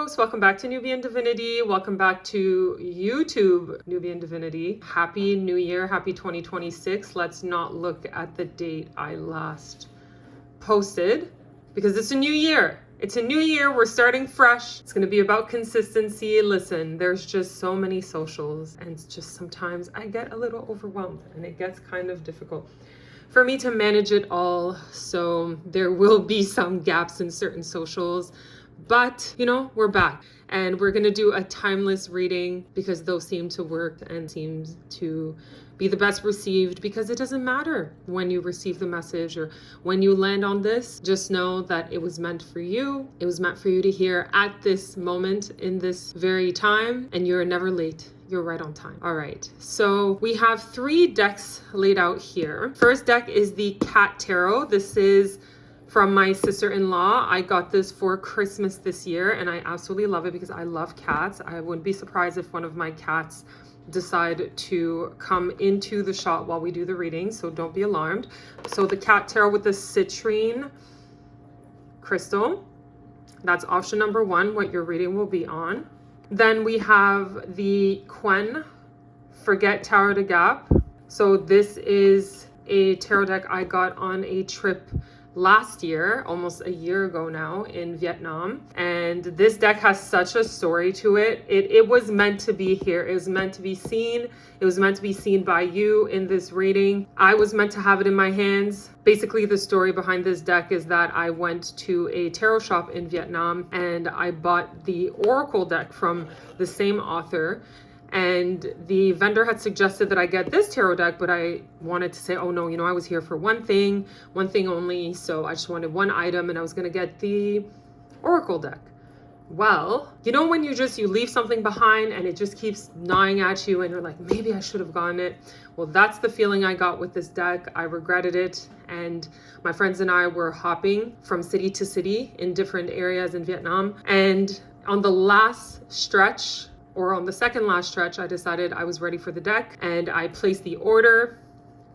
folks, welcome back to Nubian Divinity. Welcome back to YouTube Nubian Divinity. Happy New Year, happy 2026. Let's not look at the date I last posted because it's a new year. It's a new year, we're starting fresh. It's gonna be about consistency. Listen, there's just so many socials and just sometimes I get a little overwhelmed and it gets kind of difficult for me to manage it all. So there will be some gaps in certain socials. But, you know, we're back and we're going to do a timeless reading because those seem to work and seems to be the best received, because it doesn't matter when you receive the message or when you land on this. Just know that it was meant for you. It was meant for you to hear at this moment in this very time, and you're never late. You're right on time. All right, so we have 3 decks laid out here. First deck is the Cat Tarot. This is from my sister-in-law. I got this for Christmas this year and I absolutely love it because I love cats. I wouldn't be surprised if one of my cats decide to come into the shot while we do the reading, so don't be alarmed. So the Cat Tarot with the Citrine crystal, that's option number 1, what your reading will be on. Then we have the Quen Forget Tarot de Gap. So this is a tarot deck I got on a trip last year, almost a year ago now, in Vietnam. And this deck has such a story to it. It was meant to be here. It was meant to be seen. It was meant to be seen by you in this reading. I was meant to have it in my hands. Basically, the story behind this deck is that I went to a tarot shop in Vietnam and I bought the Oracle deck from the same author. And the vendor had suggested that I get this tarot deck, but I wanted to say, oh no, you know, I was here for one thing only. So I just wanted one item and I was going to get the Oracle deck. Well, you know, when you leave something behind and it just keeps gnawing at you and you're like, maybe I should have gotten it. Well, that's the feeling I got with this deck. I regretted it. And my friends and I were hopping from city to city in different areas in Vietnam. And on the last stretch, or on the second last stretch, I decided I was ready for the deck and I placed the order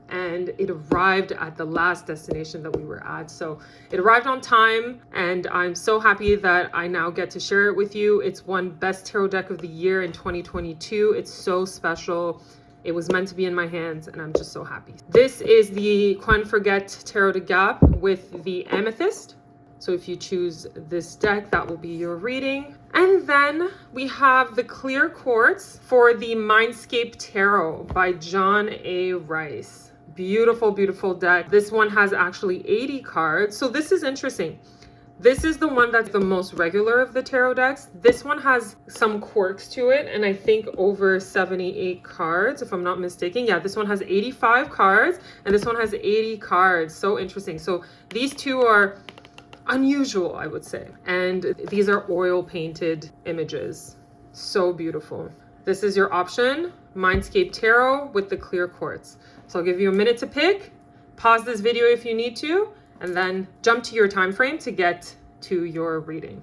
and it arrived at the last destination that we were at. So it arrived on time and I'm so happy that I now get to share it with you. It's won Best Tarot Deck of the Year in 2022. It's so special. It was meant to be in my hands and I'm just so happy. This is the Quen Forget Tarot de Gap with the Amethyst. So if you choose this deck, that will be your reading. And then we have the Clear Quartz for the Mindscape Tarot by John A. Rice. Beautiful, beautiful deck. This one has actually 80 cards. So this is interesting. This is the one that's the most regular of the tarot decks. This one has some quirks to it, and I think over 78 cards, if I'm not mistaken. Yeah, this one has 85 cards, and this one has 80 cards. So interesting. So these two are unusual, I would say. And these are oil painted images. So beautiful. This is your option, Mindscape Tarot with the Clear Quartz. So I'll give you a minute to pick, pause this video if you need to, and then jump to your time frame to get to your reading.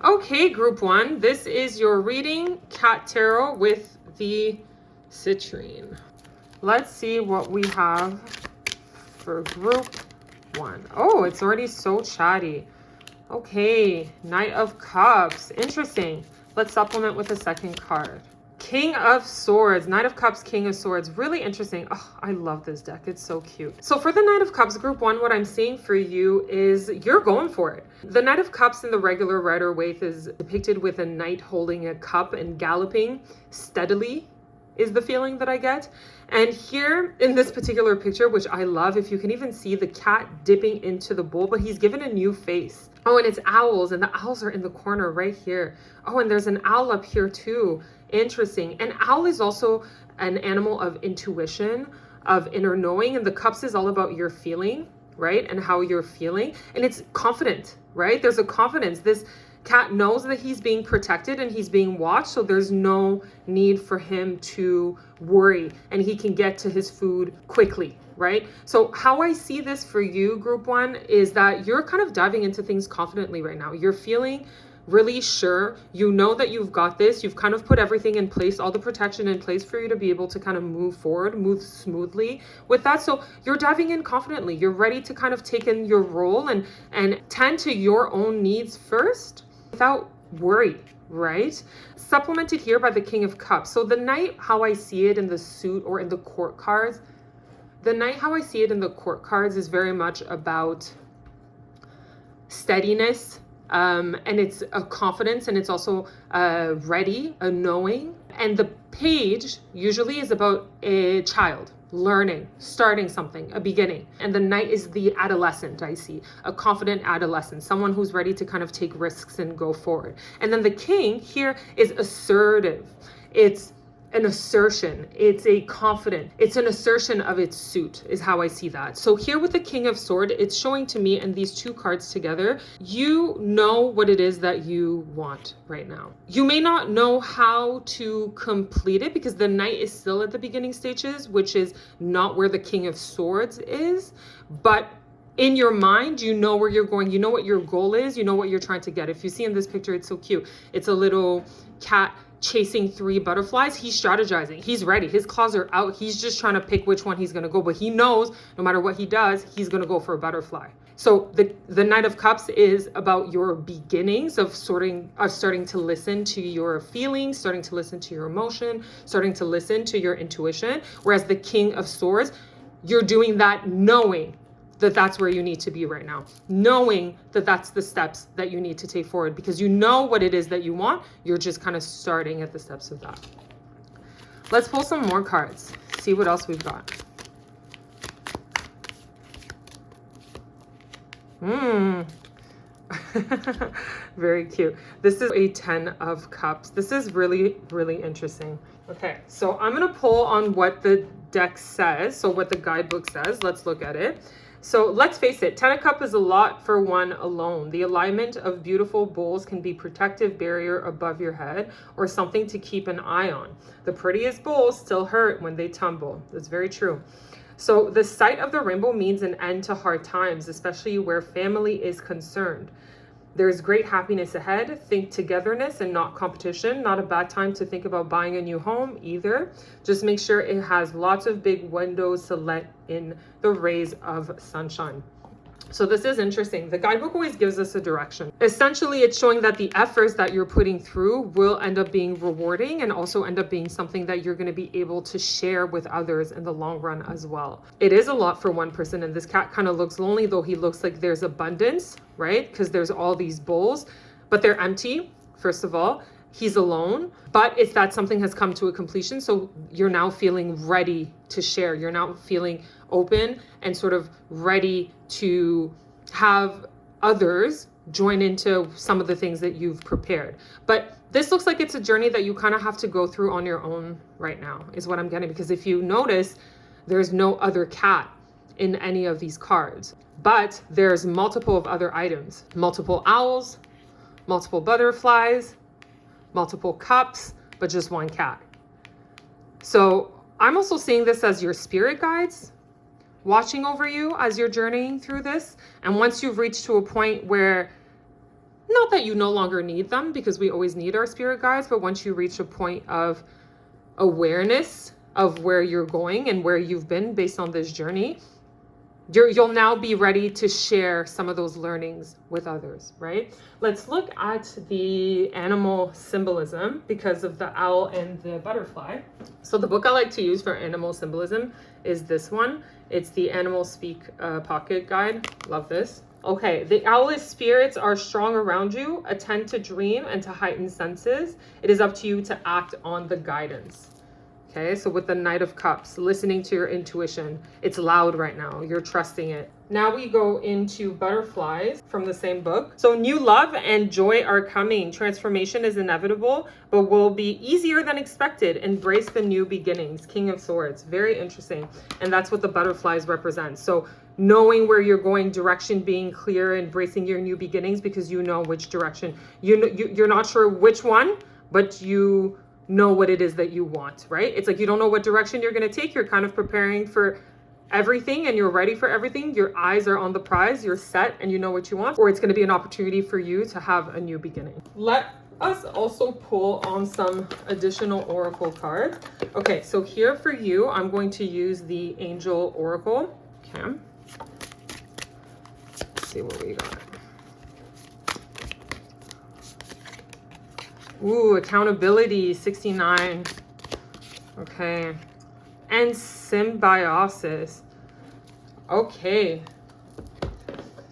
Okay, group 1, this is your reading, Cat Tarot with the Citrine. Let's see what we have for group 1. Oh, it's already so chatty. Okay, Knight of Cups. Interesting. Let's supplement with a second card. King of Swords. Knight of Cups, King of Swords. Really interesting. Oh, I love this deck. It's so cute. So for the Knight of Cups, group 1, what I'm seeing for you is you're going for it. The Knight of Cups in the regular Rider-Waite is depicted with a knight holding a cup and galloping steadily, is the feeling that I get. And here in this particular picture, which I love, if you can even see the cat dipping into the bowl, but he's given a new face. Oh, and it's owls, and the owls are in the corner right here. Oh, and there's an owl up here too. Interesting. An owl is also an animal of intuition, of inner knowing, and the cups is all about your feeling, right? And how you're feeling. And it's confident, right? There's a confidence. This cat knows that he's being protected and he's being watched, so there's no need for him to worry and he can get to his food quickly, right? So how I see this for you, group 1, is that you're kind of diving into things confidently right now. You're feeling really sure. You know that you've got this. You've kind of put everything in place, all the protection in place for you to be able to kind of move forward, move smoothly with that. So you're diving in confidently. You're ready to kind of take in your role and tend to your own needs first without worry, right? Supplemented here by the King of Cups. So the Knight, how I see it in the suit or in the court cards, the Knight, how I see it in the court cards, is very much about steadiness, and it's a confidence, and it's also ready, a knowing. And the Page usually is about a child learning, starting something, a beginning. And the Knight is the adolescent, I see, a confident adolescent, someone who's ready to kind of take risks and go forward. And then the King here is assertive. It's an assertion, it's a confident, it's an assertion of its suit, is how I see that. So here with the King of Swords, it's showing to me, and these two cards together, you know what it is that you want right now. You may not know how to complete it because the Knight is still at the beginning stages, which is not where the King of Swords is, but in your mind, you know where you're going, you know what your goal is, you know what you're trying to get. If you see in this picture, it's so cute. It's a little cat chasing 3 butterflies. He's strategizing, he's ready, his claws are out, he's just trying to pick which one he's going to go, but he knows no matter what he does, he's going to go for a butterfly. So the Knight of Cups is about your beginnings of starting to listen to your feelings, starting to listen to your emotion, starting to listen to your intuition, whereas the King of Swords, you're doing that knowing that that's where you need to be right now, knowing that that's the steps that you need to take forward, because you know what it is that you want. You're just kind of starting at the steps of that. Let's pull some more cards, see what else we've got. Very cute. This is a 10 of Cups. This is really, really interesting. Okay, so I'm going to pull on what the deck says, so what the guidebook says. Let's look at it. So let's face it, 10 of Cups is a lot for one alone. The alignment of beautiful bowls can be protective barrier above your head or something to keep an eye on. The prettiest bowls still hurt when they tumble. That's very true. So the sight of the rainbow means an end to hard times, especially where family is concerned. There's great happiness ahead. Think togetherness and not competition. Not a bad time to think about buying a new home either. Just make sure it has lots of big windows to let in the rays of sunshine. So this is interesting. The guidebook always gives us a direction. Essentially, it's showing that the efforts that you're putting through will end up being rewarding and also end up being something that you're going to be able to share with others in the long run as well. It is a lot for one person, and this cat kind of looks lonely, though he looks like there's abundance, right? Because there's all these bowls, but they're empty, first of all. He's alone, but it's that something has come to a completion. So you're now feeling ready to share. You're now feeling open and sort of ready to have others join into some of the things that you've prepared. But this looks like it's a journey that you kind of have to go through on your own right now, is what I'm getting. Because if you notice, there's no other cat in any of these cards, but there's multiple of other items, multiple owls, multiple butterflies, multiple cups, but just one cat. So I'm also seeing this as your spirit guides watching over you as you're journeying through this. And once you've reached to a point where, not that you no longer need them, because we always need our spirit guides, but once you reach a point of awareness of where you're going and where you've been based on this journey, you'll now be ready to share some of those learnings with others, right? Let's look at the animal symbolism because of the owl and the butterfly. So the book I like to use for animal symbolism is this one. It's the Animal Speak pocket guide. Love this. Okay, the owl's spirits are strong around you. Attend to dream and to heightened senses. It is up to you to act on the guidance. Okay, so with the Knight of Cups, listening to your intuition. It's loud right now. You're trusting it. Now we go into butterflies from the same book. So new love and joy are coming. Transformation is inevitable, but will be easier than expected. Embrace the new beginnings. King of Swords. Very interesting. And that's what the butterflies represent. So knowing where you're going, direction being clear, embracing your new beginnings because you know which direction. You're not sure which one, but you know what it is that you want, right? It's like you don't know what direction you're going to take. You're kind of preparing for everything and you're ready for everything. Your eyes are on the prize. You're set and you know what you want, or it's going to be an opportunity for you to have a new beginning. Let us also pull on some additional oracle cards. Okay, so here for you, I'm going to use the Angel Oracle. Okay. Let's see what we got. Ooh, accountability, 69. Okay. And symbiosis. Okay.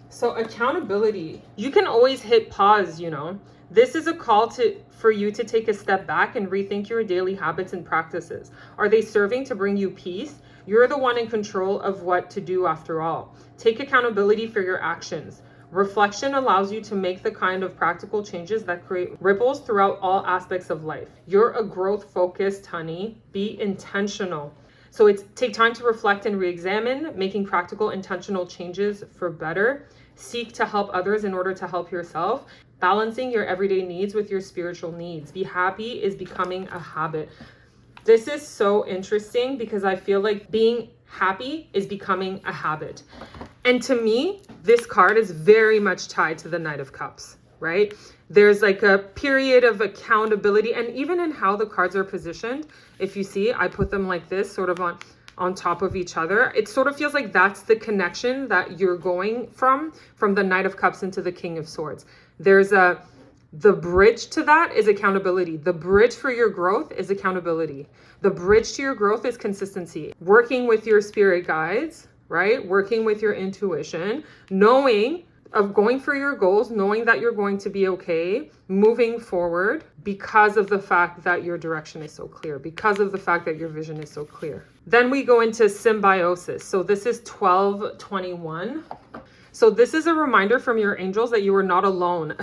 So accountability. You can always hit pause, you know. This is a call for you to take a step back and rethink your daily habits and practices. Are they serving to bring you peace? You're the one in control of what to do after all. Take accountability for your actions. Reflection allows you to make the kind of practical changes that create ripples throughout all aspects of life. You're a growth-focused honey. Be intentional. So it's take time to reflect and re-examine, making practical, intentional changes for better. Seek to help others in order to help yourself. Balancing your everyday needs with your spiritual needs. Be happy is becoming a habit. This is so interesting because I feel like being happy is becoming a habit. And to me, this card is very much tied to the Knight of Cups, right? There's like a period of accountability, and even in how the cards are positioned, if you see, I put them like this, sort of on top of each other. It sort of feels like that's the connection that you're going from the Knight of Cups into the King of Swords. The bridge to that is accountability. The bridge for your growth is accountability. The bridge to your growth is consistency. Working with your spirit guides, right? Working with your intuition, knowing of going for your goals, knowing that you're going to be okay, moving forward because of the fact that your direction is so clear, because of the fact that your vision is so clear. Then we go into symbiosis. So this is 1221. So this is a reminder from your angels that you are not alone.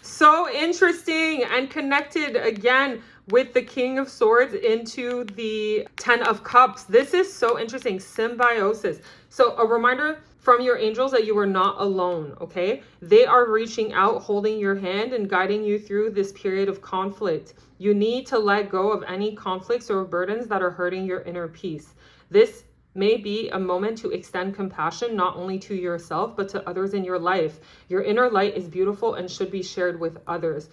So interesting, and connected again with the King of Swords into the Ten of Cups. This is so interesting, symbiosis. So a reminder from your angels that you are not alone, okay? They are reaching out, holding your hand and guiding you through this period of conflict. You need to let go of any conflicts or burdens that are hurting your inner peace. This may be a moment to extend compassion not only to yourself but to others in your life. Your inner light is beautiful and should be shared with others.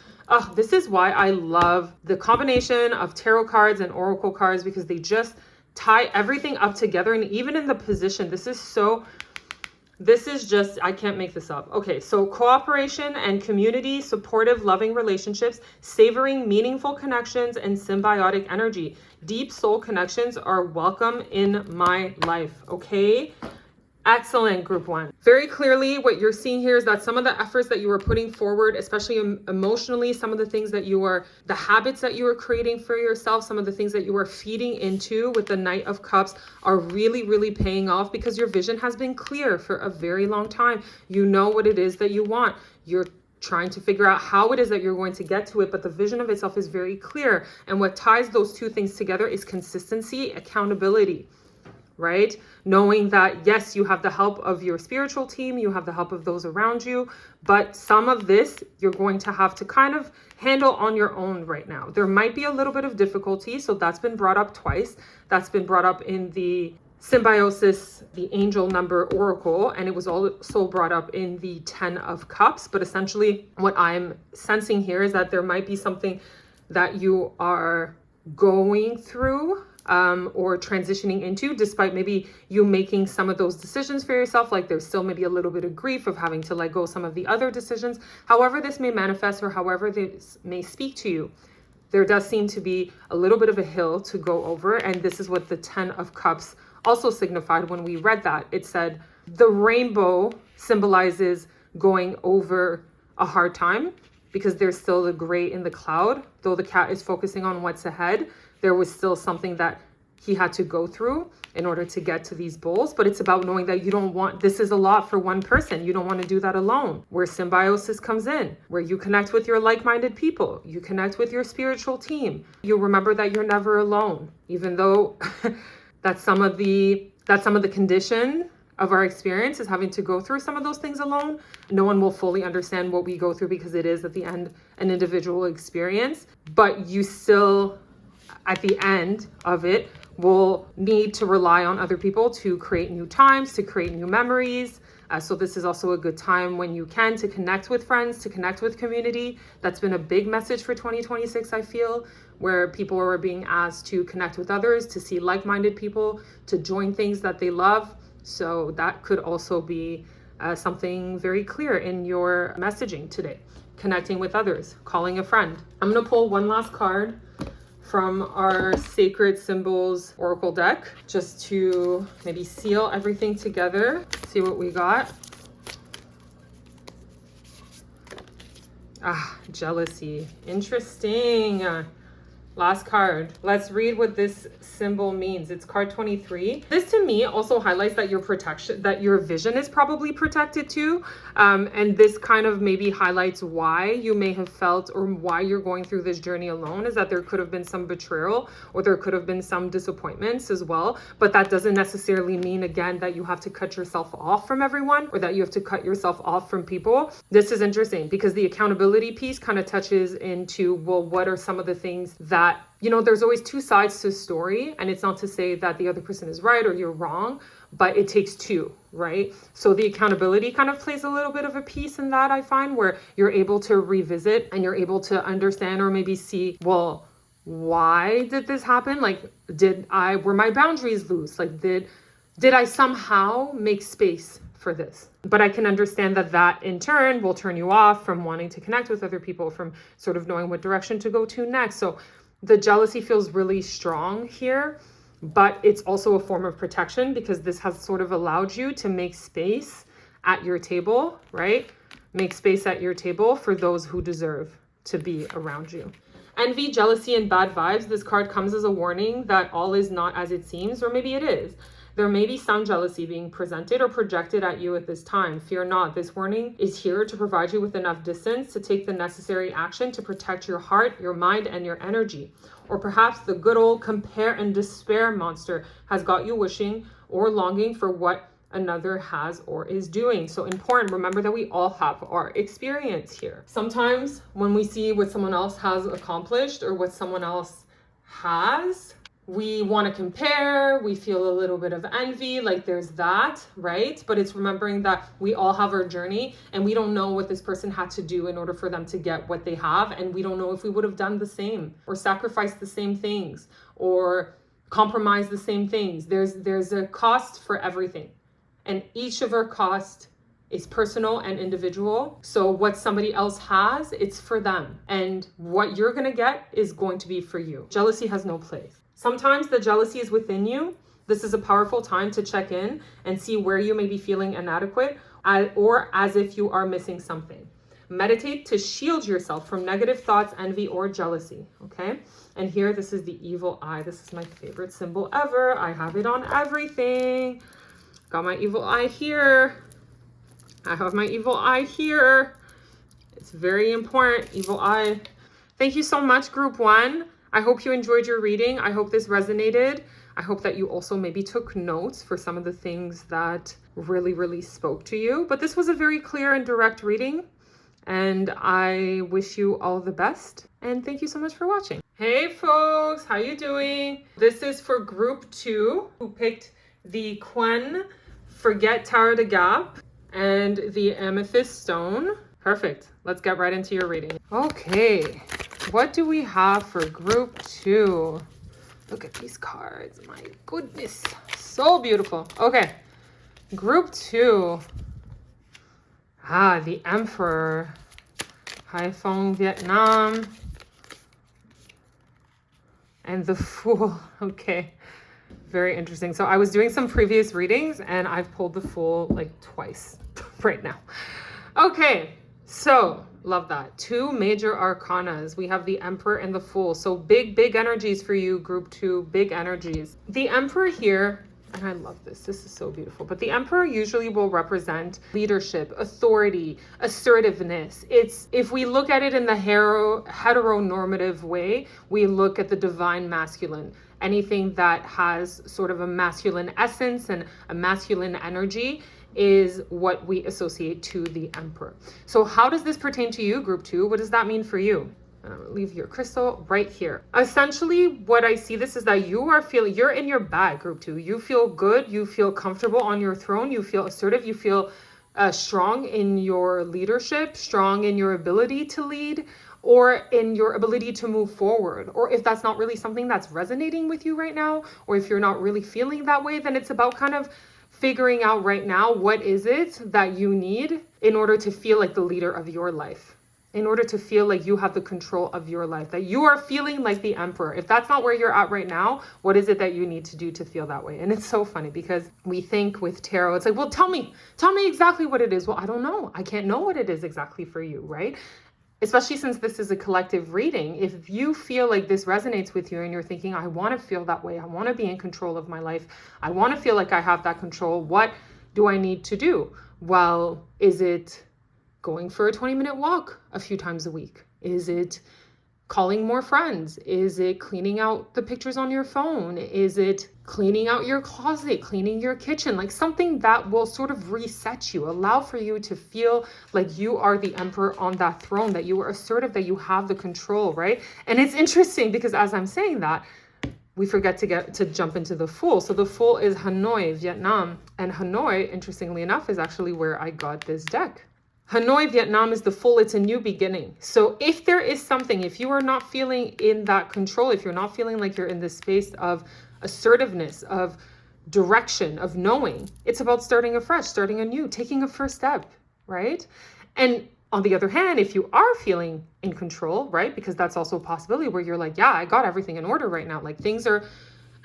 This is why I love the combination of tarot cards and oracle cards, because they just tie everything up together. And even in the position, this is just, I can't make this up. Okay, so cooperation and community, supportive, loving relationships, savoring meaningful connections, and symbiotic energy. Deep soul connections are welcome in my life, okay? Excellent, group one. Very clearly, what you're seeing here is that some of the efforts that you are putting forward, especially emotionally, some of the things that the habits that you are creating for yourself, some of the things that you are feeding into with the Knight of Cups are really, really paying off, because your vision has been clear for a very long time. You know what it is that you want. You're trying to figure out how it is that you're going to get to it, but the vision of itself is very clear. And what ties those two things together is consistency, accountability, right? Knowing that, yes, you have the help of your spiritual team, you have the help of those around you, but some of this you're going to have to kind of handle on your own right now. There might be a little bit of difficulty, so that's been brought up twice. That's been brought up in the symbiosis, the angel number oracle, and it was also brought up in the 10 of Cups. But essentially what I'm sensing here is that there might be something that you are going through or transitioning into, despite maybe you making some of those decisions for yourself. Like there's still maybe a little bit of grief of having to let go some of the other decisions. However this may manifest, or however this may speak to you, there does seem to be a little bit of a hill to go over. And this is what the 10 of Cups also signified when we read that. It said the rainbow symbolizes going over a hard time, because there's still the gray in the cloud. Though the cat is focusing on what's ahead, there was still something that he had to go through in order to get to these bowls. But it's about knowing that you don't want, this is a lot for one person. You don't want to do that alone. Where symbiosis comes in, where you connect with your like-minded people, you connect with your spiritual team. You remember that you're never alone, even though that's some of the condition of our experience is having to go through some of those things alone. No one will fully understand what we go through, because it is at the end an individual experience, but you still, at the end of it, will need to rely on other people to create new times, to create new memories. So this is also a good time when you can to connect with friends, to connect with community. That's been a big message for 2026, I feel, where people are being asked to connect with others, to see like-minded people, to join things that they love. So that could also be something very clear in your messaging today. connecting with others, calling a friend. I'm going to pull one last card from our Sacred Symbols Oracle deck, just to maybe seal everything together. See what we got. Jealousy. Interesting. Last card. Let's read what this symbol means. It's card 23. This to me also highlights that your vision is probably protected too. And this kind of maybe highlights why you may have felt, or why you're going through this journey alone, is that there could have been some betrayal, or there could have been some disappointments as well. But that doesn't necessarily mean, again, that you have to cut yourself off from everyone, or that you have to cut yourself off from people. This is interesting because the accountability piece kind of touches into, well, what are some of the things that, there's always two sides to a story, and it's not to say that the other person is right or you're wrong, but it takes two, right? So the accountability kind of plays a little bit of a piece in that, I find, where you're able to revisit and you're able to understand, or maybe see, well, why did this happen? Like, were my boundaries loose? Like, did I somehow make space for this? But I can understand that in turn will turn you off from wanting to connect with other people, from sort of knowing what direction to go to next. So the jealousy feels really strong here, but it's also a form of protection, because this has sort of allowed you to make space at your table, right? Make space at your table for those who deserve to be around you. Envy, jealousy, and bad vibes. This card comes as a warning that all is not as it seems, or maybe it is. There may be some jealousy being presented or projected at you at this time. Fear not. This warning is here to provide you with enough distance to take the necessary action to protect your heart, your mind, and your energy. Or perhaps the good old compare and despair monster has got you wishing or longing for what another has or is doing. So important. Remember that we all have our experience here. Sometimes when we see what someone else has accomplished or what someone else has, we want to compare, we feel a little bit of envy, like there's that, right? But it's remembering that we all have our journey, and we don't know what this person had to do in order for them to get what they have. And we don't know if we would have done the same, or sacrificed the same things, or compromised the same things. There's a cost for everything. And each of our costs is personal and individual. So what somebody else has, it's for them. And what you're going to get is going to be for you. Jealousy has no place. Sometimes the jealousy is within you. This is a powerful time to check in and see where you may be feeling inadequate, or as if you are missing something. Meditate to shield yourself from negative thoughts, envy, or jealousy, okay? And here, this is the evil eye. This is my favorite symbol ever. I have it on everything. Got my evil eye here. I have my evil eye here. It's very important, evil eye. Thank you so much, group 1. I hope you enjoyed your reading. I hope this resonated. I hope that you also maybe took notes for some of the things that really, really spoke to you. But this was a very clear and direct reading, and I wish you all the best. And thank you so much for watching. Hey folks, how you doing? This is for group 2 who picked the Quen Forget Tower de Gap and the Amethyst stone. Perfect. Let's get right into your reading. Okay. What do we have for group 2? Look at these cards. My goodness. So beautiful. Okay. Group 2. The Emperor. Hai Phong Vietnam. And the Fool. Okay. Very interesting. So I was doing some previous readings and I've pulled the Fool like twice right now. Okay. So love that. 2 major arcanas. We have the Emperor and the Fool. So big energies for you, group 2, big energies. The Emperor here, and I love this. This is so beautiful. But the Emperor usually will represent leadership, authority, assertiveness. It's, if we look at it in the heteronormative way, we look at the divine masculine. Anything that has sort of a masculine essence and a masculine energy is what we associate to the Emperor. So how does this pertain to you, group 2? What does that mean for you? Leave your crystal right here. Essentially, what I see this is that you're in your bag, group 2. You feel good. You feel comfortable on your throne. You feel assertive. You feel strong in your leadership, strong in your ability to lead, or in your ability to move forward. Or if that's not really something that's resonating with you right now, or if you're not really feeling that way, then it's about kind of figuring out right now, what is it that you need in order to feel like the leader of your life? in order to feel like you have the control of your life, that you are feeling like the emperor. If that's not where you're at right now, what is it that you need to do to feel that way? And it's so funny because we think with tarot, it's like, well, tell me exactly what it is. Well, I don't know. I can't know what it is exactly for you, right? Especially since this is a collective reading. If you feel like this resonates with you and you're thinking, I want to feel that way, I want to be in control of my life, I want to feel like I have that control, what do I need to do? Well, is it going for a 20-minute walk a few times a week? Is it calling more friends? Is it cleaning out the pictures on your phone? Is it cleaning out your closet, cleaning your kitchen? Like something that will sort of reset you, allow for you to feel like you are the emperor on that throne, that you are assertive, that you have the control, right? And it's interesting because as I'm saying that, we forget to jump into the Fool. So the Fool is Hanoi, Vietnam. And Hanoi, interestingly enough, is actually where I got this deck. Hanoi, Vietnam is the Fool. It's a new beginning. So if there is something, if you are not feeling in that control, if you're not feeling like you're in this space of assertiveness, of direction, of knowing, it's about starting afresh, starting anew, taking a first step, right? And on the other hand, if you are feeling in control, right? Because that's also a possibility where you're like, yeah, I got everything in order right now. Like things are,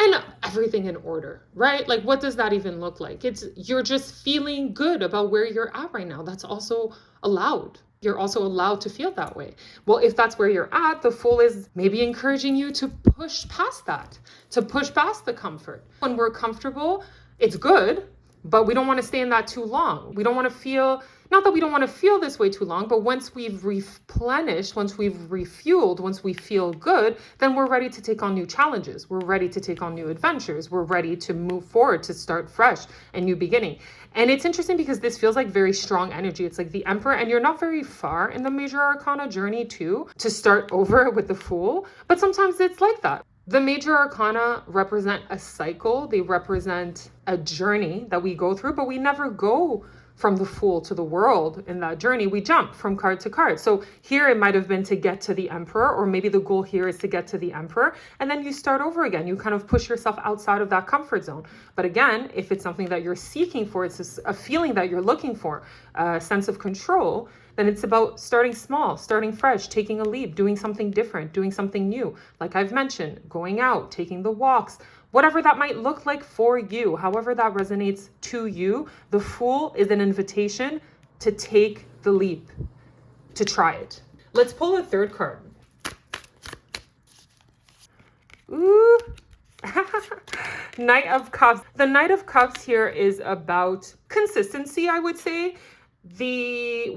and everything in order, right? Like, what does that even look like? You're just feeling good about where you're at right now. That's also allowed. You're also allowed to feel that way. Well, if that's where you're at, the Fool is maybe encouraging you to push past that, to push past the comfort. When we're comfortable, it's good, but we don't want to stay in that too long. We don't want to feel, not that we don't want to feel this way too long, but once we've replenished, once we've refueled, once we feel good, then we're ready to take on new challenges. We're ready to take on new adventures. We're ready to move forward, to start fresh and new beginning. And it's interesting because this feels like very strong energy. It's like the Emperor, and you're not very far in the Major Arcana journey too, to start over with the Fool. But sometimes it's like that. The Major Arcana represent a cycle. They represent a journey that we go through, but we never go from the Fool to the World in that journey. We jump from card to card. So here it might have been to get to the Emperor, or maybe the goal here is to get to the Emperor, and then you start over again. You kind of push yourself outside of that comfort zone. But again, if it's something that you're seeking for, it's a feeling that you're looking for, a sense of control, then it's about starting small, starting fresh, taking a leap, doing something different, doing something new. Like I've mentioned, going out, taking the walks, whatever that might look like for you, however that resonates to you. The Fool is an invitation to take the leap, to try it. Let's pull a third card. Ooh. Knight of Cups. The Knight of Cups here is about consistency, I would say.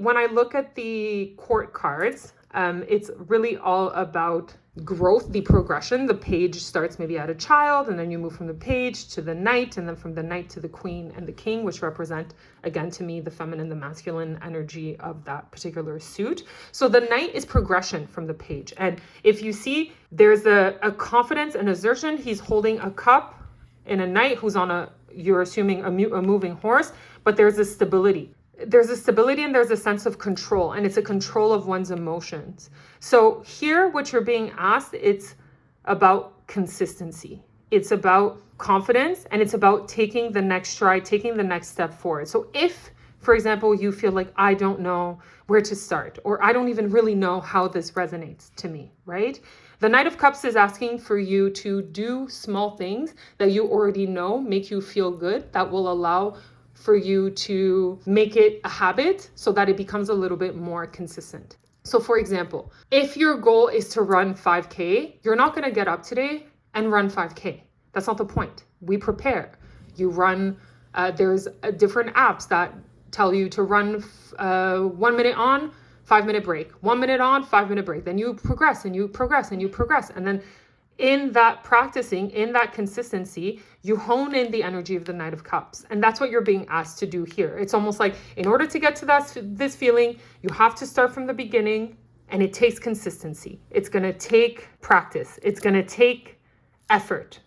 When I look at the court cards, it's really all about growth, the progression. The page starts maybe at a child, and then you move from the page to the knight, and then from the knight to the queen and the king, which represent, again, to me, the feminine, the masculine energy of that particular suit. So the knight is progression from the page. And if you see, there's a confidence and assertion. He's holding a cup in a knight who's on you're assuming a moving horse, but there's a stability. There's a stability and there's a sense of control, and it's a control of one's emotions. So here, what you're being asked, it's about consistency. It's about confidence, and it's about taking the next stride, taking the next step forward. So if, for example, you feel like, I don't know where to start, or I don't even really know how this resonates to me, right? The Knight of Cups is asking for you to do small things that you already know, make you feel good, that will allow for you to make it a habit so that it becomes a little bit more consistent. So for example, if your goal is to run 5K, you're not going to get up today and run 5K. That's not the point. We prepare. You run, there's different apps that tell you to run 1 minute on, 5 minute break, 1 minute on, 5 minute break. Then you progress and you progress and you progress. And then in that practicing, in that consistency, you hone in the energy of the Knight of Cups. And that's what you're being asked to do here. It's almost like in order to get to this feeling, you have to start from the beginning, and it takes consistency. It's going to take practice. It's going to take effort.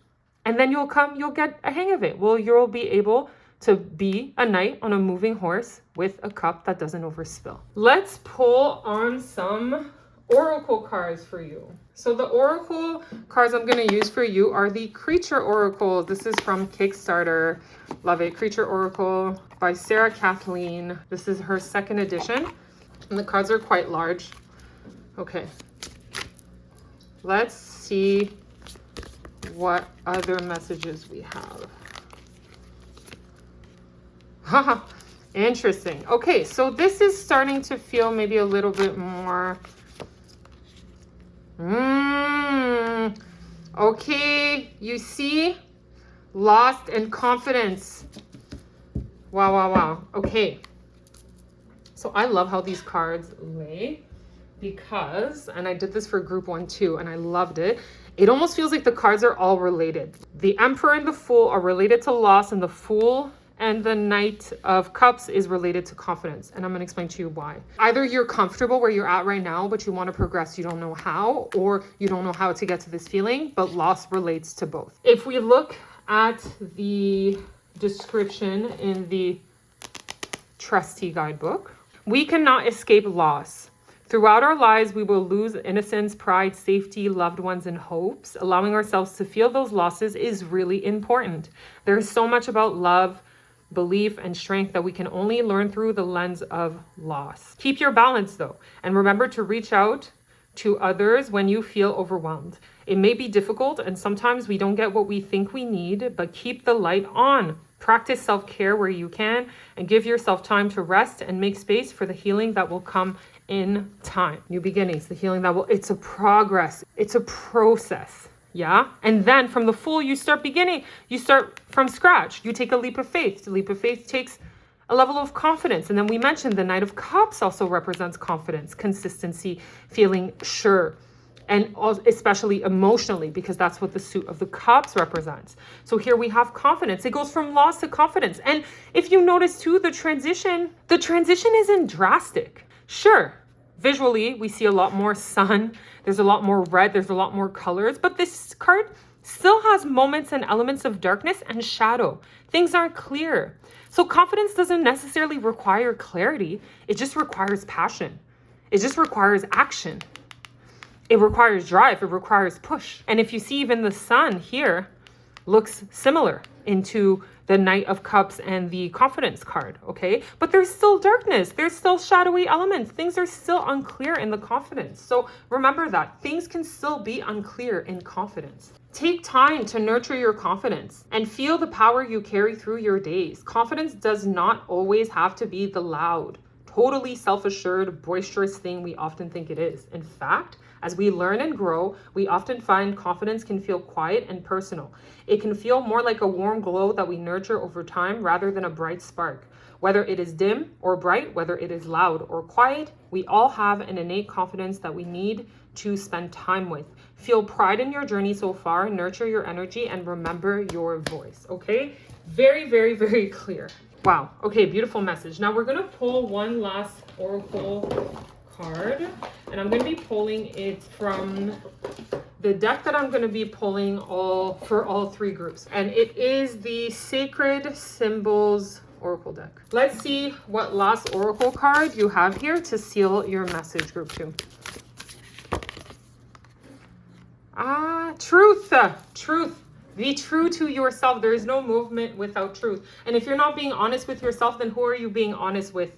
And then you'll get a hang of it. Well, you'll be able to be a knight on a moving horse with a cup that doesn't overspill. Let's pull on some oracle cards for you. So the oracle cards I'm going to use for you are the Creature Oracles. This is from Kickstarter. Love it. Creature Oracle by Sarah Kathleen. This is her second edition, and the cards are quite large. Okay. Let's see what other messages we have. Haha, interesting. Okay, so this is starting to feel maybe a little bit more. Okay, you see? Lost and confidence. Wow, wow, wow. Okay. So I love how these cards lay because, and I did this for group 1 too, and I loved it. It almost feels like the cards are all related. The Emperor and the Fool are related to loss, and the Fool and the Knight of Cups is related to confidence. And I'm going to explain to you why. Either you're comfortable where you're at right now, but you want to progress, you don't know how, or you don't know how to get to this feeling, but loss relates to both. If we look at the description in the Trustee Guidebook, we cannot escape loss. Throughout our lives, we will lose innocence, pride, safety, loved ones, and hopes. Allowing ourselves to feel those losses is really important. There's so much about love, belief, and strength that we can only learn through the lens of loss. Keep your balance though, and remember to reach out to others when you feel overwhelmed. It may be difficult, and sometimes we don't get what we think we need, but keep the light on. Practice self-care where you can, and give yourself time to rest and make space for the healing that will come in time. New beginnings, the healing that will, it's a progress, it's a process. Yeah. And then from the Fool, you start from scratch. You take a leap of faith. The leap of faith takes a level of confidence. And then we mentioned the Knight of Cups also represents confidence, consistency, feeling sure, and especially emotionally, because that's what the suit of the Cups represents. So here we have confidence. It goes from loss to confidence. And if you notice too, the transition isn't drastic. Sure, visually, we see a lot more sun. There's a lot more red. There's a lot more colors. But this card still has moments and elements of darkness and shadow. Things aren't clear. So confidence doesn't necessarily require clarity. It just requires passion. It just requires action. It requires drive. It requires push. And if you see even the sun here looks similar into the Knight of Cups and the Confidence card, okay? But there's still darkness. There's still shadowy elements. Things are still unclear in the confidence. So remember that. Things can still be unclear in confidence. Take time to nurture your confidence and feel the power you carry through your days. Confidence does not always have to be the loud, totally self-assured, boisterous thing we often think it is. In fact, as we learn and grow, we often find confidence can feel quiet and personal. It can feel more like a warm glow that we nurture over time rather than a bright spark. Whether it is dim or bright, whether it is loud or quiet, we all have an innate confidence that we need to spend time with. Feel pride in your journey so far, nurture your energy, and remember your voice, okay? Very, very, very clear. Wow, okay, beautiful message. Now we're gonna pull one last oracle card, and I'm going to be pulling it from the deck that I'm going to be pulling for all 3 groups, and it is the Sacred Symbols Oracle deck. Let's see what last oracle card you have here to seal your message, group 2. Truth. Be true to yourself. There is no movement without truth. And if you're not being honest with yourself, then who are you being honest with?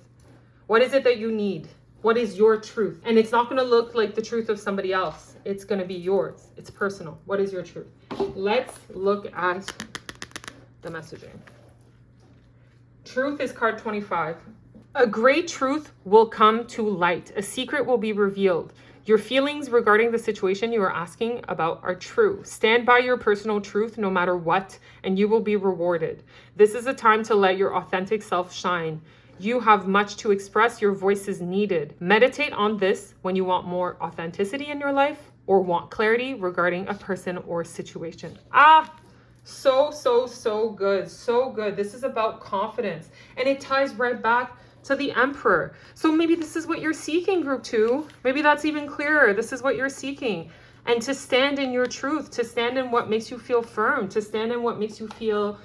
What is it that you need? What is your truth? And it's not going to look like the truth of somebody else. It's going to be yours. It's personal. What is your truth? Let's look at the messaging. Truth is card 25. A great truth will come to light. A secret will be revealed. Your feelings regarding the situation you are asking about are true. Stand by your personal truth no matter what, and you will be rewarded. This is a time to let your authentic self shine. You have much to express. Your voice is needed. Meditate on this when you want more authenticity in your life or want clarity regarding a person or situation. So good. So good. This is about confidence, and it ties right back to the Emperor. So maybe this is what you're seeking, group 2. Maybe that's even clearer. This is what you're seeking. And to stand in your truth, to stand in what makes you feel firm, to stand in what makes you feel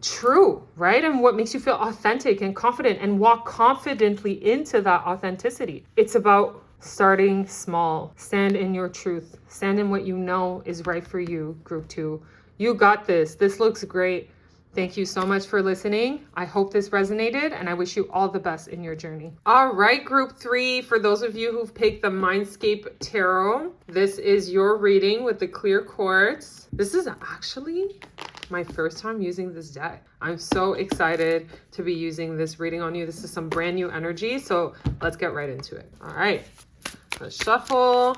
true, right? And what makes you feel authentic and confident, and walk confidently into that authenticity. It's about starting small. Stand in your truth. Stand in what you know is right for you, group 2. You got this. This looks great. Thank you so much for listening. I hope this resonated and I wish you all the best in your journey. All right, group 3, for those of you who've picked the Mindscape Tarot, this is your reading with the clear quartz. This is actually my first time using this deck. I'm so excited to be using this reading on you. This is some brand new energy, so let's get right into it. All right, let's shuffle.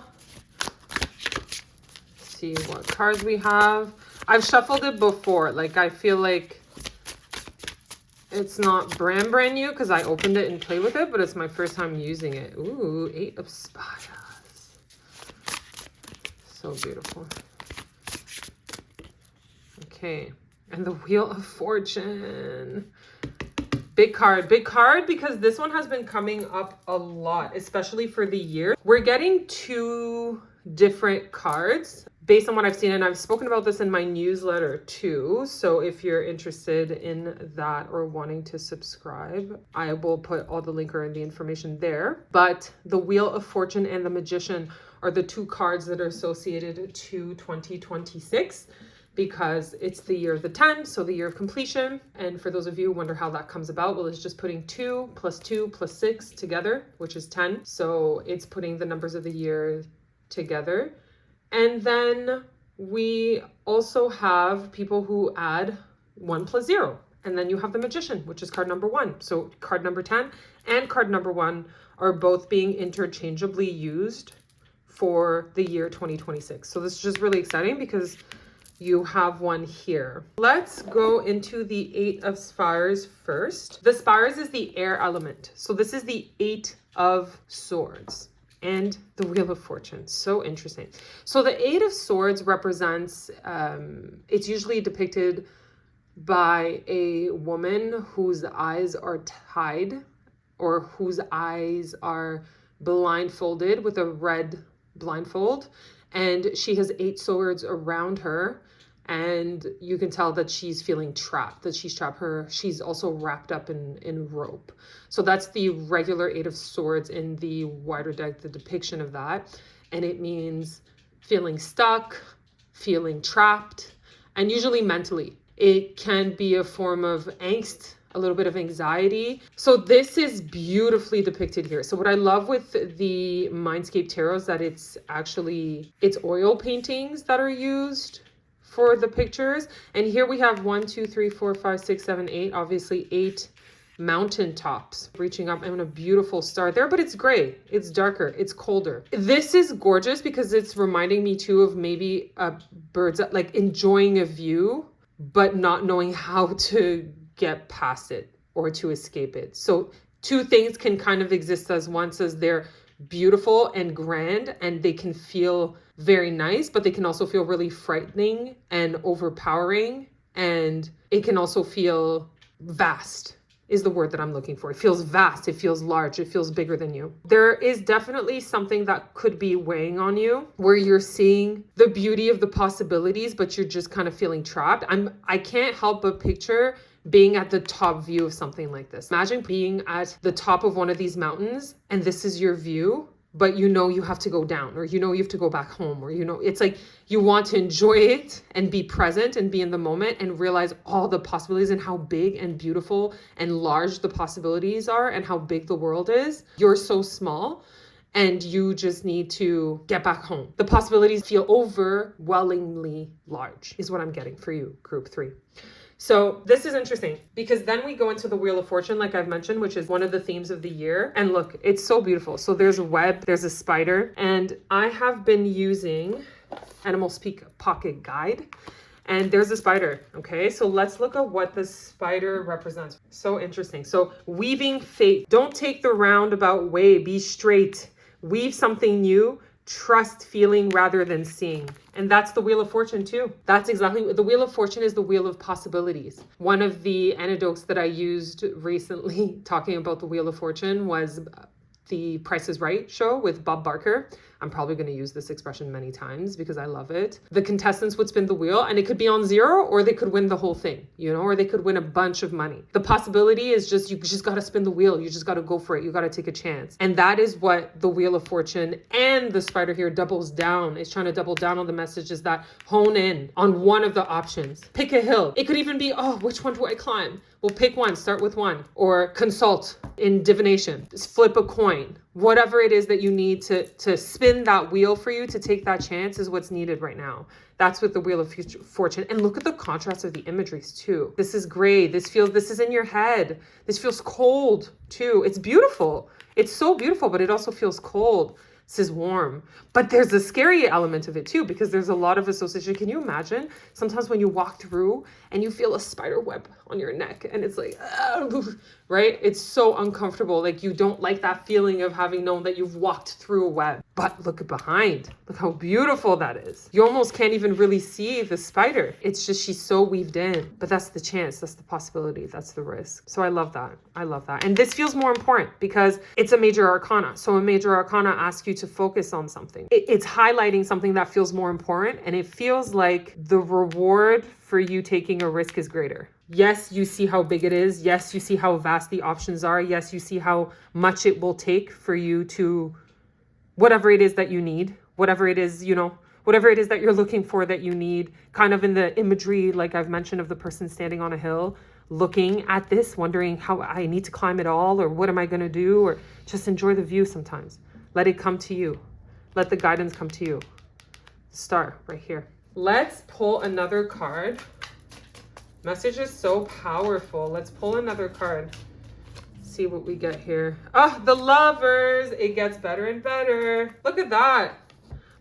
See what cards we have. I've shuffled it before. Like, I feel like it's not brand new because I opened it and played with it, but it's my first time using it. Ooh, 8 of Spades. So beautiful. Okay, and the Wheel of Fortune. Big card because this one has been coming up a lot, especially for the year. We're getting 2 different cards based on what I've seen, and I've spoken about this in my newsletter too. So if you're interested in that or wanting to subscribe, I will put all the link or the information there. But the Wheel of Fortune and the Magician are the 2 cards that are associated to 2026 because it's the year of the 10, so the year of completion. And for those of you who wonder how that comes about, well, it's just putting 2 plus 2 plus 6 together, which is 10. So it's putting the numbers of the year together. And then we also have people who add 1 plus 0. And then you have the Magician, which is card number 1. So card number 10 and card number 1 are both being interchangeably used for the year 2026. So this is just really exciting because you have one here. Let's go into the 8 of Spires first. The Spires is the air element. So this is the 8 of Swords. And the Wheel of Fortune. So interesting. So the 8 of Swords represents, it's usually depicted by a woman whose eyes are tied or whose eyes are blindfolded with a red blindfold. And she has 8 swords around her. And you can tell that she's feeling trapped, that she's trapped. She's also wrapped up in rope. So that's the regular 8 of Swords in the wider deck, the depiction of that. And it means feeling stuck, feeling trapped, and usually mentally. It can be a form of angst, a little bit of anxiety. So this is beautifully depicted here. So what I love with the Mindscape Tarot is that it's oil paintings that are used for the pictures. And here we have 1, 2, 3, 4, 5, 6, 7, 8, obviously 8 mountain tops reaching up and a beautiful star there, but it's gray, it's darker, it's colder. This is gorgeous because it's reminding me too of maybe birds, like enjoying a view, but not knowing how to get past it or to escape it. So 2 things can kind of exist as one, says they're beautiful and grand and they can feel very nice, but they can also feel really frightening and overpowering. And it can also feel vast is the word that I'm looking for. It feels vast, it feels large, it feels bigger than you. There is definitely something that could be weighing on you where you're seeing the beauty of the possibilities, but you're just kind of feeling trapped. I can't help but picture being at the top view of something like this. Imagine being at the top of one of these mountains and this is your view, but you know you have to go down, or you know you have to go back home, or you know it's like you want to enjoy it and be present and be in the moment and realize all the possibilities and how big and beautiful and large the possibilities are and how big the world is. You're so small and you just need to get back home. The possibilities feel overwhelmingly large is what I'm getting for you, group 3. So this is interesting because then we go into the Wheel of Fortune, like I've mentioned, which is one of the themes of the year. And look, it's so beautiful. So there's a web, there's a spider, and I have been using Animal Speak Pocket Guide, and there's a spider. Okay, so let's look at what the spider represents. So interesting. So weaving fate. Don't take the roundabout way. Be straight. Weave something new. Trust feeling rather than seeing. And that's the Wheel of Fortune too. That's exactly, the Wheel of Fortune is the wheel of possibilities. One of the anecdotes that I used recently talking about the Wheel of Fortune was the Price is Right show with Bob Barker. I'm probably going to use this expression many times because I love it. The contestants would spin the wheel and it could be on 0 or they could win the whole thing, you know, or they could win a bunch of money. The possibility is just, you just got to spin the wheel. You just got to go for it. You got to take a chance. And that is what the Wheel of Fortune and the spider here doubles down. It's trying to double down on the messages that hone in on one of the options. Pick a hill. It could even be, oh, which one do I climb? Well, pick one, start with one, or consult in divination, just flip a coin. Whatever it is that you need to spin that wheel for you to take that chance is what's needed right now. That's with the Wheel of Fortune. And look at the contrast of the imageries too. This is gray. This is in your head. This feels cold too. It's beautiful. It's so beautiful, but it also feels cold. This is warm, but there's a scary element of it too, because there's a lot of association. Can you imagine sometimes when you walk through and you feel a spider web on your neck and it's like, right? It's so uncomfortable. Like you don't like that feeling of having known that you've walked through a web, but look behind, look how beautiful that is. You almost can't even really see the spider. It's just, she's so weaved in, but that's the chance. That's the possibility. That's the risk. So I love that. I love that. And this feels more important because it's a major arcana. So a major arcana asks you to focus on something. It's highlighting something that feels more important, and it feels like the reward for you taking a risk is greater. Yes, you see how big it is. Yes, you see how vast the options are. Yes, you see how much it will take for you to whatever it is that you need, whatever it is, you know, whatever it is that you're looking for that you need, kind of in the imagery, like I've mentioned, of the person standing on a hill, looking at this, wondering how I need to climb it all, or what am I going to do, or just enjoy the view sometimes. Let it come to you. Let the guidance come to you. Star right here. Let's pull another card. Message is so powerful. Let's pull another card. See what we get here. Oh, the Lovers. It gets better and better. Look at that.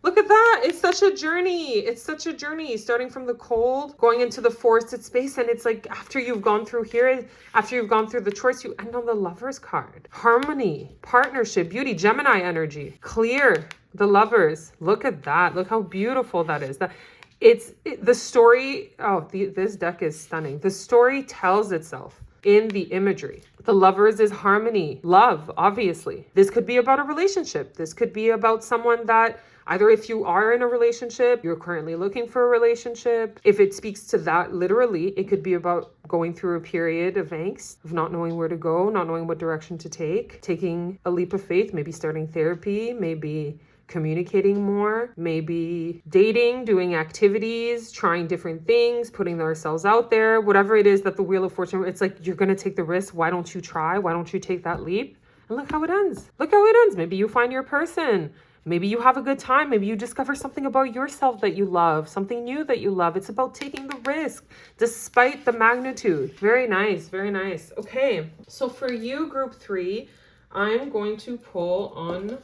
Look at that. It's such a journey. It's such a journey, starting from the cold, going into the forested space. And it's like after you've gone through here, after you've gone through the choice, you end on the Lovers card. Harmony, partnership, beauty, Gemini energy, clear, the Lovers. Look at that. Look how beautiful that is. The story. Oh, this deck is stunning. The story tells itself in the imagery. The Lovers is harmony, love, obviously. This could be about a relationship. This could be about someone that either, if you are in a relationship, you're currently looking for a relationship. If it speaks to that literally, it could be about going through a period of angst, of not knowing where to go, not knowing what direction to take, taking a leap of faith, maybe starting therapy, maybe communicating more, maybe dating, doing activities, trying different things, putting ourselves out there, whatever it is that the Wheel of Fortune, it's like, you're going to take the risk. Why don't you try? Why don't you take that leap? And look how it ends. Look how it ends. Maybe you find your person. Maybe you have a good time. Maybe you discover something about yourself that you love, something new that you love. It's about taking the risk despite the magnitude. Very nice. Very nice. Okay. So for you, group 3, I'm going to pull on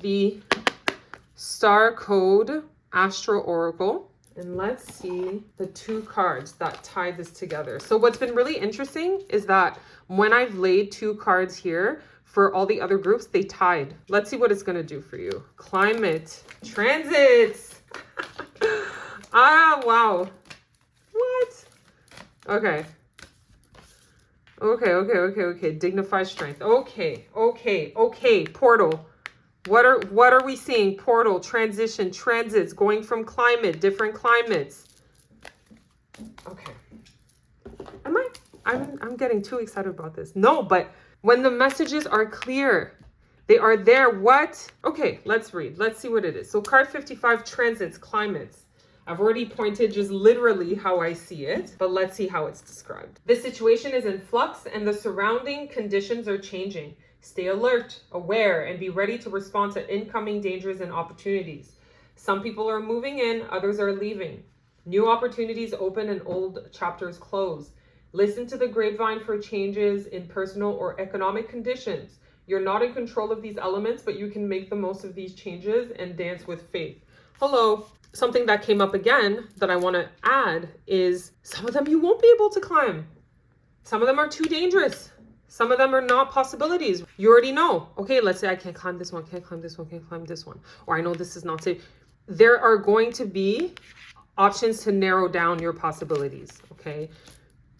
the Star Code Astro Oracle. And let's see the 2 cards that tie this together. So what's been really interesting is that when I've laid 2 cards here, for all the other groups, they tied. Let's see what it's going to do for you. Climate, transits. Ah, wow. What? Okay. Okay. Dignified strength. Okay. Portal. What are we seeing? Portal, transition, transits, going from climate, different climates. Okay. I'm getting too excited about this. No, but when the messages are clear, they are there. What? Okay, let's read. Let's see what it is. So card 55, transits, climates. I've already pointed just literally how I see it, but let's see how it's described. The situation is in flux and the surrounding conditions are changing. Stay alert, aware, and be ready to respond to incoming dangers and opportunities. Some people are moving in, others are leaving. New opportunities open and old chapters close. Listen to the grapevine for changes in personal or economic conditions. You're not in control of these elements, but you can make the most of these changes and dance with faith. Hello. Something that came up again that I want to add is some of them you won't be able to climb. Some of them are too dangerous. Some of them are not possibilities. You already know. Okay, let's say I can't climb this one, can't climb this one, can't climb this one. Or I know this is not safe. There are going to be options to narrow down your possibilities, okay?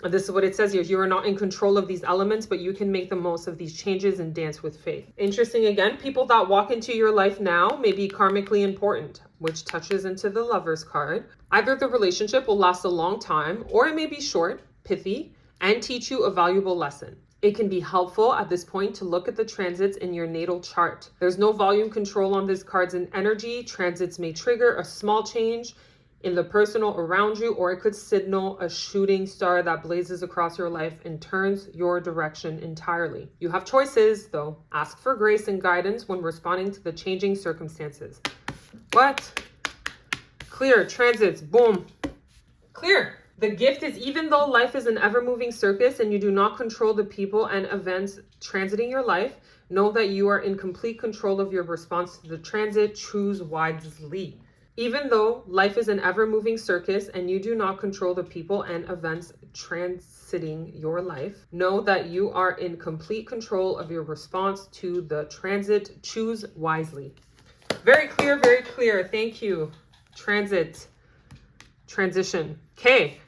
This is what it says here. You are not in control of these elements, but you can make the most of these changes and dance with faith. Interesting again, people that walk into your life now may be karmically important, which touches into the Lover's card. Either the relationship will last a long time, or it may be short, pithy, and teach you a valuable lesson. It can be helpful at this point to look at the transits in your natal chart. There's no volume control on this card's energy. Transits may trigger a small change in the personal around you, or it could signal a shooting star that blazes across your life and turns your direction entirely. You have choices, though. Ask for grace and guidance when responding to the changing circumstances. What? Clear. Transits. Boom. Clear. The gift is, even though life is an ever-moving circus and you do not control the people and events transiting your life, know that you are in complete control of your response to the transit. Choose wisely. Even though life is an ever-moving circus and you do not control the people and events transiting your life, know that you are in complete control of your response to the transit. Choose wisely. Very clear, very clear. Thank you. Transit. Transition. Okay.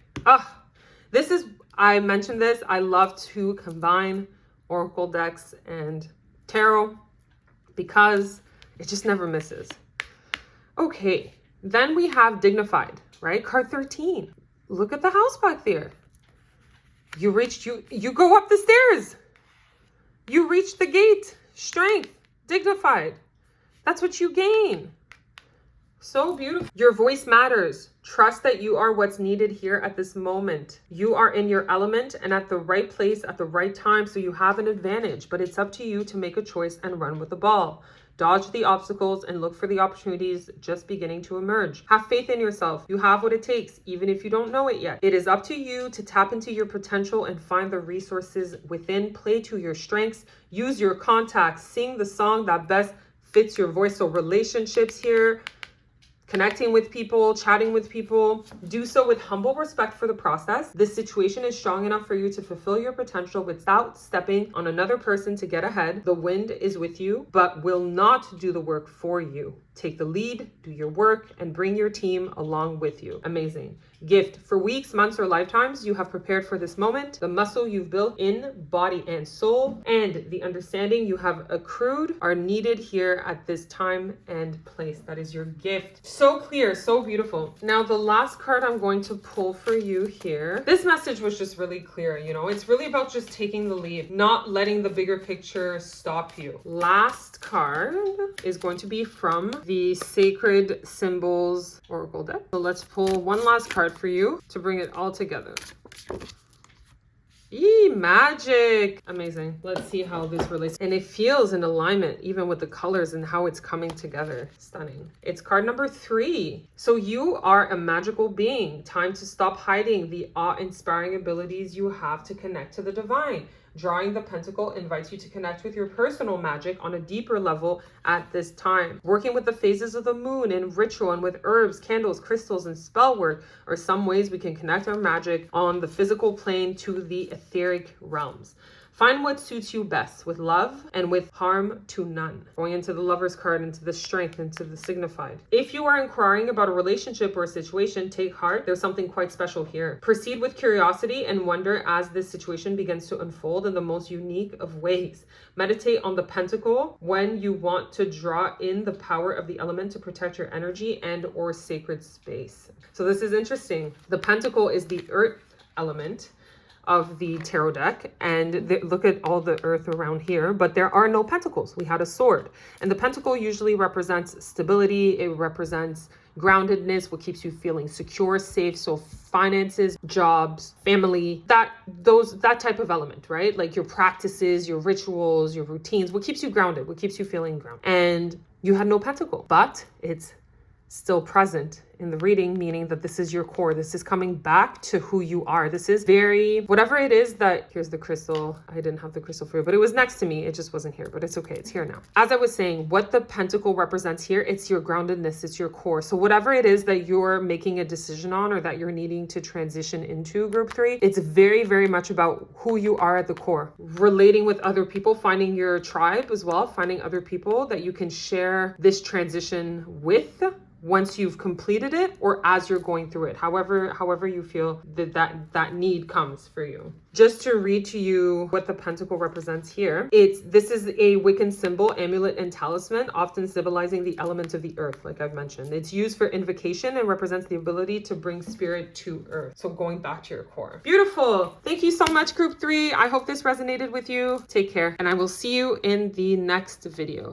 This is, I mentioned this, I love to combine oracle decks and tarot because it just never misses. Okay, then we have dignified, right? Card 13. Look at the house back there. You go up the stairs. You reach the gate. Strength, dignified. That's what you gain. So beautiful. Your voice matters. Trust that you are what's needed here at this moment. You are in your element and at the right place at the right time, so you have an advantage, but it's up to you to make a choice and run with the ball. Dodge the obstacles and look for the opportunities just beginning to emerge. Have faith in yourself. You have what it takes, even if you don't know it yet. It is up to you to tap into your potential and find the resources within. Play to your strengths. Use your contacts. Sing the song that best fits your voice. So relationships here, connecting with people, chatting with people, do so with humble respect for the process. This situation is strong enough for you to fulfill your potential without stepping on another person to get ahead. The wind is with you, but will not do the work for you. Take the lead, do your work, and bring your team along with you. Amazing. Gift. For weeks, months, or lifetimes, you have prepared for this moment. The muscle you've built in body and soul and the understanding you have accrued are needed here at this time and place. That is your gift. So clear, so beautiful. Now, the last card I'm going to pull for you here. This message was just really clear. You know, it's really about just taking the lead, not letting the bigger picture stop you. Last card is going to be from the Sacred Symbols Oracle deck. So let's pull one last card for you to bring it all together. Magic. Amazing. Let's see how this relates. And it feels in alignment, even with the colors and how it's coming together. Stunning. It's card number 3. So you are a magical being. Time to stop hiding the awe-inspiring abilities you have to connect to the divine. Drawing the Pentacle invites you to connect with your personal magic on a deeper level at this time. Working with the phases of the moon in ritual and with herbs, candles, crystals, and spell work are some ways we can connect our magic on the physical plane to the etheric realms. Find what suits you best with love and with harm to none. Going into the Lover's card, into the strength, into the signified. If you are inquiring about a relationship or a situation, take heart. There's something quite special here. Proceed with curiosity and wonder as this situation begins to unfold in the most unique of ways. Meditate on the Pentacle when you want to draw in the power of the element to protect your energy and or sacred space. So this is interesting. The Pentacle is the earth element of the tarot deck, and look at all the earth around here, but there are no pentacles. We had a sword, and the Pentacle usually represents stability. It represents groundedness, what keeps you feeling secure, safe. So finances, jobs, family, that type of element, right? Like your practices, your rituals, your routines, what keeps you grounded, what keeps you feeling grounded. And you had no pentacle, but it's still present in the reading, meaning that this is your core. This is coming back to who you are. This is very, whatever it is that, here's the crystal. I didn't have the crystal for you, but it was next to me. It just wasn't here, but it's okay. It's here now. As I was saying, what the Pentacle represents here, it's your groundedness, it's your core. So whatever it is that you're making a decision on or that you're needing to transition into group 3, it's very, very much about who you are at the core. Relating with other people, finding your tribe as well, finding other people that you can share this transition with. Once you've completed needed it or as you're going through it, however you feel that need comes for you. Just to read to you what the pentacle represents here, this is a Wiccan symbol, amulet, and talisman, often symbolizing the elements of the earth, like I've mentioned. It's used for invocation and represents the ability to bring spirit to earth. So going back to your core. Beautiful. Thank you so much, group 3. I hope this resonated with you. Take care, and I will see you in the next video.